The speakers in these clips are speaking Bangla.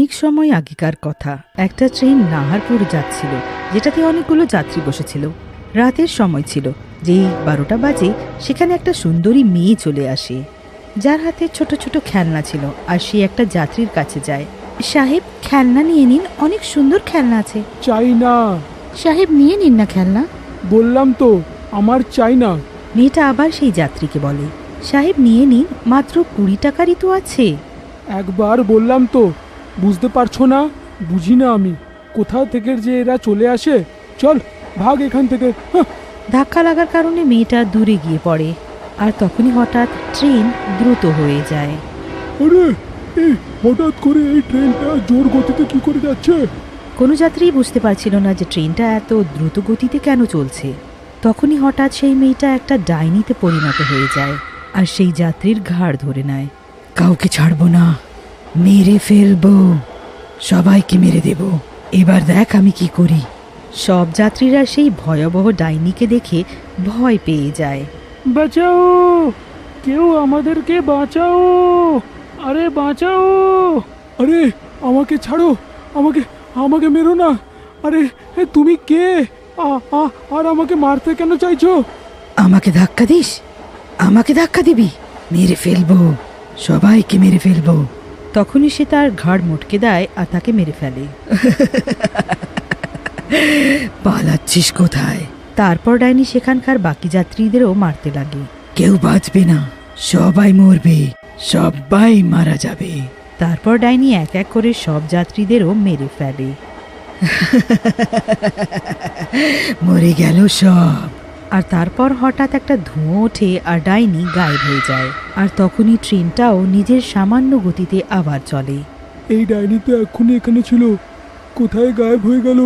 অনেক সময় আগেকার কথা, একটা ট্রেন নাহারপুর যাচ্ছিল, যেটাতে অনেকগুলো যাত্রী বসেছিল। রাতের সময় ছিল, যেই 12টা বাজে সেখানে একটা সুন্দরী মেয়ে চলে আসে, যার হাতে ছোট ছোট খেলনা ছিল। আর সে একটা যাত্রীর কাছে যায়। সাহেব, খেলনা নিয়ে নিন, অনেক সুন্দর খেলনা আছে। চাই না। সাহেব, নিয়ে নিন না খেলনা। বললাম তো আমার চাই না। মেয়েটা আবার সেই যাত্রীকে বলে, সাহেব নিয়ে নিন, মাত্র 20 টাকারই তো আছে। একবার বললাম তো, বুঝতে পারছো না? বুঝি না আমি, কোথা থেকে যে এরা চলে আসে। চল ভাগ এখান থেকে। ধাক্কা লাগার কারণে মেয়েটা দূরে গিয়ে পড়ে, আর তখনই হঠাৎ ট্রেন দ্রুত হয়ে যায়। আরে, এই হঠাৎ করে এই ট্রেনটা জোর গতিতে কি করে যাচ্ছে? কোনো যাত্রী বুঝতে পারছিল না যে ট্রেনটা এত দ্রুত গতিতে কেন চলছে। তখনই হঠাৎ সেই মেয়েটা একটা ডাইনিতে পরিণত হয়ে যায়, আর সেই যাত্রীর ঘাড় ধরে নেয়। কাউকে ছাড়বো না, মেরে ফেলবো, সবাইকে মেরে দেব, এবার দেখ আমি কি করি। সব যাত্রীরা সেই ভয়াবহ ডাইনিকে দেখে ভয় পেয়ে যায়। বাঁচাও, কেউ আমাদেরকে বাঁচাও, আরে বাঁচাও। আরে আমাকে ছাড়ো, আমাকে আমাকে মেরো না। আরে তুমি কে? আর আমাকে মারতে কেন চাইছো? আমাকে ধাক্কা দিস, আমাকে ধাক্কা দিবি, মেরে ফেলবো, সবাইকে মেরে ফেলবো। তখনই সে তার ঘাড় মটকে দেয় আর তাকে মেরে ফেলে। পালাচ্ছিস কোথায়? তারপর ডাইনি সেখানকার বাকি যাত্রীদেরও মারতে লাগে। কেউ বাঁচবে না, সবাই মরবে, সবাই মারা যাবে। তারপর ডাইনি এক এক করে সব যাত্রীদেরও মেরে ফেলে। মরে গেল সব। আর তারপর হঠাৎ একটা ধোঁয়া ওঠে আর ডাইনি গায়েব হয়ে যায়। আর তখনই ট্রেনটাও নিজের সামান্য গতিতে আবার চলে। এই ডাইনি তো এক্ষুনি এখানে ছিল, কোথায় গায়েব হয়ে গেল?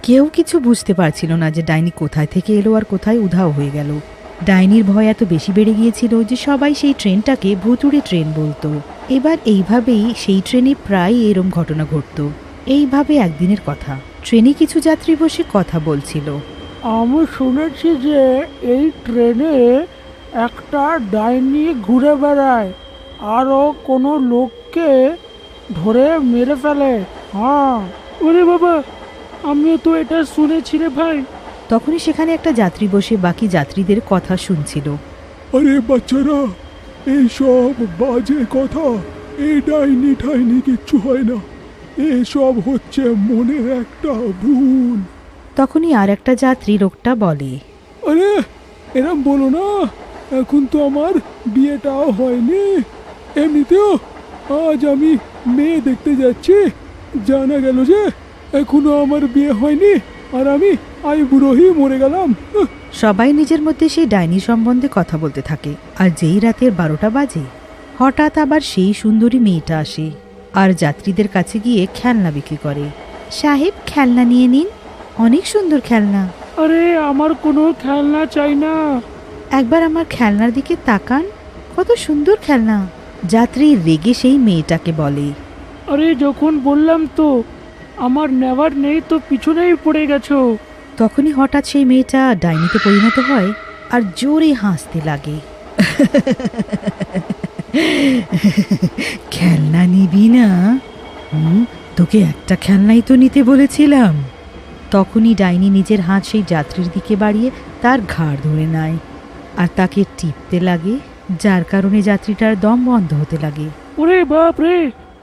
কেউ কিছু বুঝতে পারছিল না যে ডাইনি কোথায় থেকে এলো আর কোথায় উধাও হয়ে গেল। ডাইনির ভয় এত বেশি বেড়ে গিয়েছিল যে সবাই সেই ট্রেনটাকে ভুতুড়ে ট্রেন বলতো। এবার এইভাবেই সেই ট্রেনে প্রায় এরম ঘটনা ঘটত। এইভাবে একদিনের কথা, ট্রেনে কিছু যাত্রী বসে কথা বলছিল। আমি শুনেছি যে এই ট্রেনে একটা ডাইনি ঘুরে বেড়ায়, আরও কোনো লোককে ধরে মেরে ফেলে। হ্যাঁ, ওরে বাবা, আমিও তো এটা শুনেছি রে ভাই। তখনই সেখানে একটা যাত্রী বসে বাকি যাত্রীদের কথা শুনছিল। আরে বাচ্চারা, এইসব বাজে কথা, এই ডাইনি ঠাইনি কিচ্ছু হয় না, এসব হচ্ছে মনের একটা ভুল। তখনই আর একটা যাত্রী লোকটা বলে, আরে এরম বলো না, এখন তো আমার বিয়েটাও হয়নি। এমনিতেও আজ আমি মেয়ে দেখতে যাচ্ছি, জানা গেল যে এখনো আমার বিয়ে হয়নি আর আমি বুড়োই মরে গেলাম। সবাই নিজের মধ্যে সেই ডাইনি সম্বন্ধে কথা বলতে থাকে। আর যেই রাতের 12টা বাজে, হঠাৎ আবার সেই সুন্দরী মেয়েটা আসে আর যাত্রীদের কাছে গিয়ে খেলনা বিক্রি করে। সাহেব, খেলনা নিয়ে নিন, অনেক সুন্দর খেলনা। আরে আমার কোনো খেলনা চাই না। একবার আমার খেলনার দিকে তাকান, কত সুন্দর খেলনা। যাত্রী রেগে সেই মেয়েটাকে বলে, আরে যখন বললাম তো আমার নেওয়ার নেই, তো পিছনেই পড়ে গেছো। তখনই হঠাৎ সেই মেয়েটা ডাইনিতে পরিণত হয় আর জোরে হাসতে লাগে। খেলনা নিবি না? তোকে একটা খেলনাই তো নিতে বলেছিলাম। তখনই ডাইনি নিজের হাত সেই যাত্রীর দিকে বাড়িয়ে তার ঘাড় ধরে নেয় আর তাকে টিপতে লাগে, যার কারণে যাত্রীটার দম বন্ধ হতে লাগে। ওরে বাপ রে,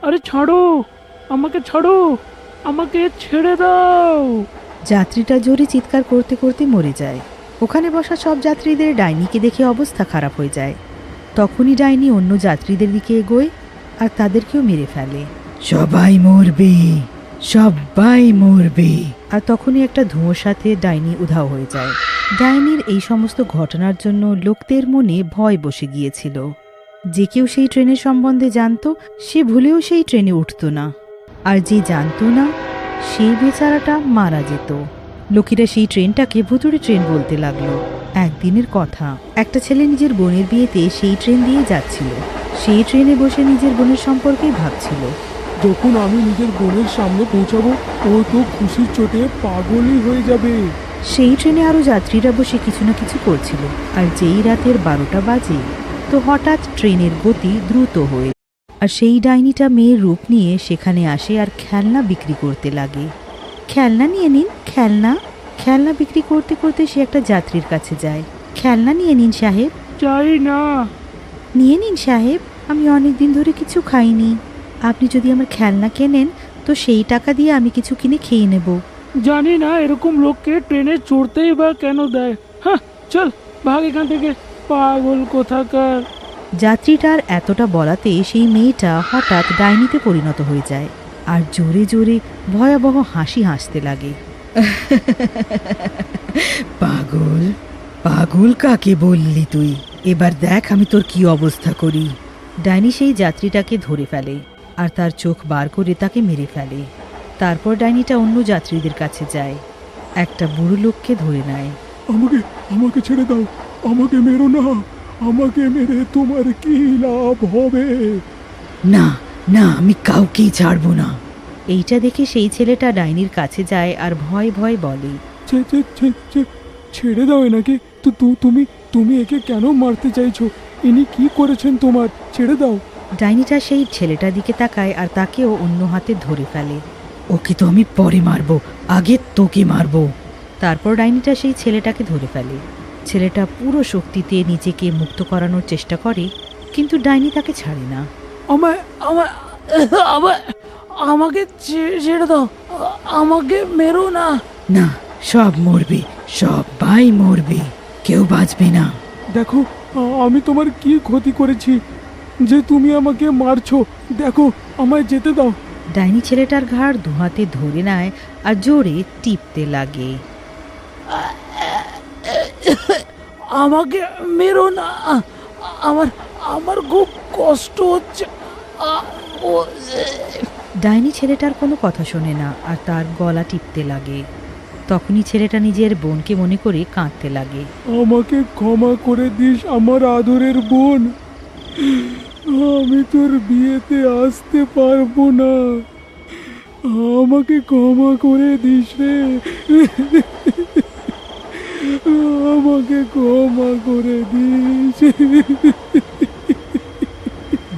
আরে ছাড়ো, আমাকে ছাড়ো, আমাকে ছেড়ে দাও। যাত্রীটা জোরে চিৎকার করতে করতে মরে যায়। ওখানে বসা সব যাত্রীদের ডাইনিকে দেখে অবস্থা খারাপ হয়ে যায়। তখনই ডাইনি অন্য যাত্রীদের দিকে এগোয় আর তাদেরকেও মেরে ফেলে। সবাই মরবে, সবাই মরবে। আর তখনই একটা ধোঁয়ার সাথে ডাইনি উধাও হয়ে যায়। ডাইনির এই সমস্ত ঘটনার জন্য লোকদের মনে ভয় বসে গিয়েছিল। যে কেউ সেই ট্রেনের সম্বন্ধে জানতো, সে ভুলেও সেই ট্রেনে উঠত না, আর যে জানতো না সেই বেচারাটা মারা যেত। লোকেরা সেই ট্রেনটাকে ভুতুড়ে ট্রেন বলতে লাগলো। একদিনের কথা, একটা ছেলে নিজের বোনের বিয়েতে সেই ট্রেন দিয়ে যাচ্ছিল। সেই ট্রেনে বসে নিজের বোনের সম্পর্কেই ভাবছিল। যখন আমি নিজের বোনের সামনে পৌঁছাবো, ও তো খুশির চোটে পাগলই হয়ে যাবে। সেই ট্রেনে আরো যাত্রীরা বসে কিছু না কিছু করছিল। আর যেই রাতের 12টা বাজে, তো হঠাৎ ট্রেনের গতি দ্রুত হয়ে আর সেই ডাইনিটা মেয়ের রূপ নিয়ে সেখানে আসে আর খেলনা বিক্রি করতে লাগে। খেলনা নিয়ে নিন, খেলনা। খেলনা বিক্রি করতে করতে সে একটা যাত্রীর কাছে যায়। খেলনা নিয়ে নিন সাহেব। চাই না। নিয়ে নিন সাহেব, আমি অনেক দিন ধরে কিছু খাইনি। আপনি যদি আমার খেলনা কেনেন তো সেই টাকা দিয়ে আমি কিছু কিনে খেয়ে নেব। জানি না এরকম লোককে ট্রেনে চড়তেই বা কেন দেয়। হ্যাঁ, চল ভাগ এখান থেকে, পাগল কোথাকার। যাত্রীটার এতটা বলাতে সেই মেয়েটা হঠাৎ ডাইনিতে পরিণত হয়ে যায় আর জোরে জোরে ভয়াবহ হাসি হাসতে লাগে। পাগল, পাগল কাকে বললি তুই? এবার দেখ আমি তোর কি অবস্থা করি। ডাইনি সেই যাত্রীটাকে ধরে ফেলে আর তার চোখ বার করে তাকে মেরে ফেলে। তারপর ডাইনিটা অন্য যাত্রীদের কাছে যায়, একটা বুড়ো লোককে ধরে নেয়। আমাকে আমাকে ছেড়ে দাও, আমাকে মেরো না। আমাকে মেরে তোমার কি লাভ হবে? না না, আমি কাউকেই ছাড়বো না। এইটা দেখে সেই ছেলেটা ডাইনির কাছে যায় আর ভয় ভয় বলে, ছেড়ে দাও এনাকে। তো তুমি তুমি একে কেন মারতে চাইছো? ইনি কি করেছেন তোমার? ছেড়ে দাও। ডাইনিটা সেই ছেলেটার দিকে তাকায় আর তাকেও অন্য হাতে ধরে ফেলে। ওকে তো আমি পরে মারবো, আগে তোকে মারবো। তারপর ডাইনিটা সেই ছেলেটাকে ধরে ফেলে। ছেলেটা পুরো শক্তিতে নিজেকে মুক্ত করানোর চেষ্টা করে, কিন্তু ডাইনি তাকে ছাড়ে না। আমায় আমায় আমায় আমাকে ছেড়ে দাও, আমাকে মেরো না। না, সব মরবে, সবাই মরবে, কেউ বাঁচবে না। দেখো আমি তোমার কি ক্ষতি করেছি যে তুমি আমাকে মারছো? দেখো, আমায় যেতে দাও। ডাইনি ছেলেটার ঘাড় দুহাতে ধরে নেয় আর জোরে টিপতে লাগে। আমাকে মেরো না, আমার আমার খুব কষ্ট হচ্ছে। ডাইনি ছেলেটার কোনো কথা শোনে না আর তার গলা টিপতে লাগে। তখনই ছেলেটা নিজের বোনকে মনে করে কাঁদতে লাগে। আমাকে ক্ষমা করে দিস আমার আদরের বোন, আমি তোর বিয়েতে আসতে পারবো না। আমাকে ক্ষমা করে দিস রে, আমাকে ক্ষমা করে দিস।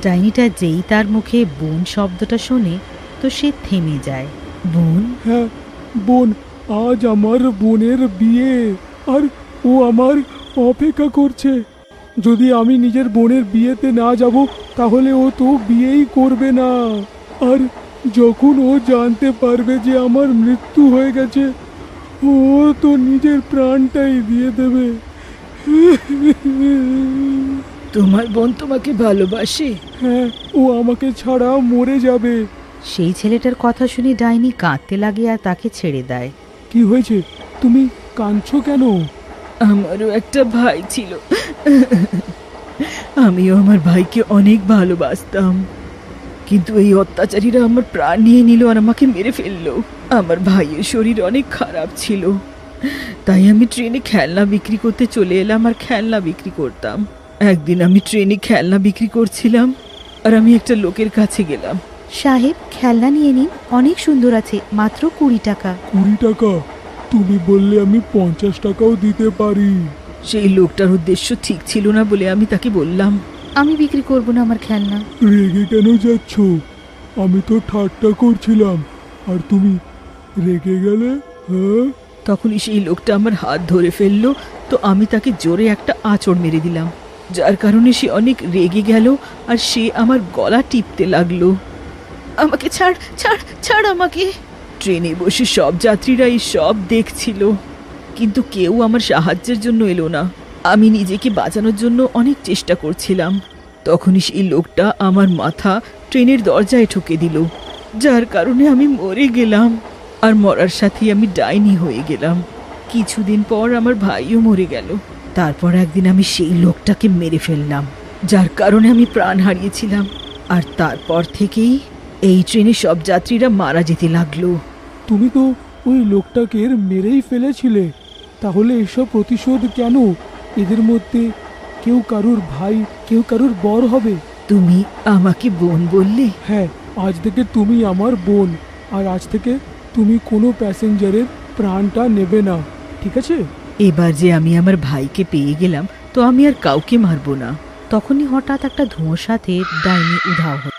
ডাইনিটা যেই তার মুখে বোন শব্দটা শোনে তো সে থেমে যায়। বোন? হ্যাঁ বোন, আজ আমার বোনের বিয়ে আর ও আমার অপেক্ষা করছে। যদি আমি নিজের বোনের বিয়েতে না যাব তাহলে ও তো বিয়েই করবে না। আর যখন ও জানতে পারবে যে আমার মৃত্যু হয়ে গেছে, ও তো নিজের প্রাণটাই দিয়ে দেবে। তোমার বোন তোমাকে ভালোবাসে? হ্যাঁ, ও আমাকে ছাড়া মরে যাবে। সেই ছেলেটার কথা শুনে ডাইনি কাঁদতে লাগে আর তাকে ছেড়ে দেয়। কি হয়েছে? তুমি কাঁদছো কেন? আমারও একটা ভাই ছিল, আমিও আমার ভাইকে অনেক ভালোবাসতাম, কিন্তু এই অত্যাচারীরা আমার প্রাণ নিয়ে নিল আর আমাকে মেরে ফেললো। আমার ভাইয়ের শরীর অনেক খারাপ ছিল, তাই আমি ট্রেনে খেলনা বিক্রি করতে চলে এলাম আর খেলনা বিক্রি করতাম। একদিন আমি ট্রেনে খেলনা বিক্রি করছিলাম আর আমি একটা লোকের কাছে গেলাম। সাহেব, খেলনা নিয়ে নিন, অনেক সুন্দর আছে, মাত্র 20 টাকা। 20 টাকা? তুমি বললে আমি 50 টাকাও দিতে পারি। সেই লোকটার উদ্দেশ্য ঠিক ছিল না বলে আমি তাকে বললাম, আমি বিক্রি করব না আমার খেলনা। রেগে কেন যাচ্ছ? আমি তো ঠাট্টা করছিলাম আর তুমি রেগে গেলে। হ্যাঁ, তখনই সেই লোকটা আমার হাত ধরে ফেললো, তো আমি তাকে জোরে একটা আঁচড় মেরে দিলাম, যার কারণে সে অনেক রেগে গেল আর সে আমার গলা টিপতে লাগলো। আমাকে ছাড়, ছাড়, ছাড় আমাকে। ট্রেনে বসে সব যাত্রীরা এই সব দেখছিল, কিন্তু কেউ আমার সাহায্যের জন্য এলো না। আমি নিজেকে বাঁচানোর জন্য অনেক চেষ্টা করছিলাম। তখনই সেই লোকটা আমার মাথা ট্রেনের দরজায় ঠুকে দিল, যার কারণে আমি মরে গেলাম। আর মরার সাথে আমি ডাইনি হয়ে গেলাম। কিছুদিন পর আমার ভাইও মরে গেল। তারপর একদিন আমি সেই লোকটাকে মেরে ফেললাম, যার কারণে আমি প্রাণ হারিয়েছিলাম। আর তারপর থেকেই এই ট্রেনে সব যাত্রীরা মারা যেতে লাগলো। তুমি তো ওই লোকটাকে মেরেই ফেলেছিলে, তাহলে এসব প্রতিশোধ কেন? এদের মধ্যে কেউ কারুর ভাই, কেউ কারুর বর হবে। তুমি আমাকে বোন বললে? হ্যাঁ, আজ থেকে তুমি আমার বোন, আর আজ থেকে তুমি কোনো প্যাসেঞ্জারের প্রাণটা নেবে না, ঠিক আছে? এবার যে আমি আমার ভাইকে পেয়ে গেলাম, তো আমি আর কাউকে মারবো না। তখনই হঠাৎ একটা ধোঁয়ার সাথে ডাইনি উধাও হলো।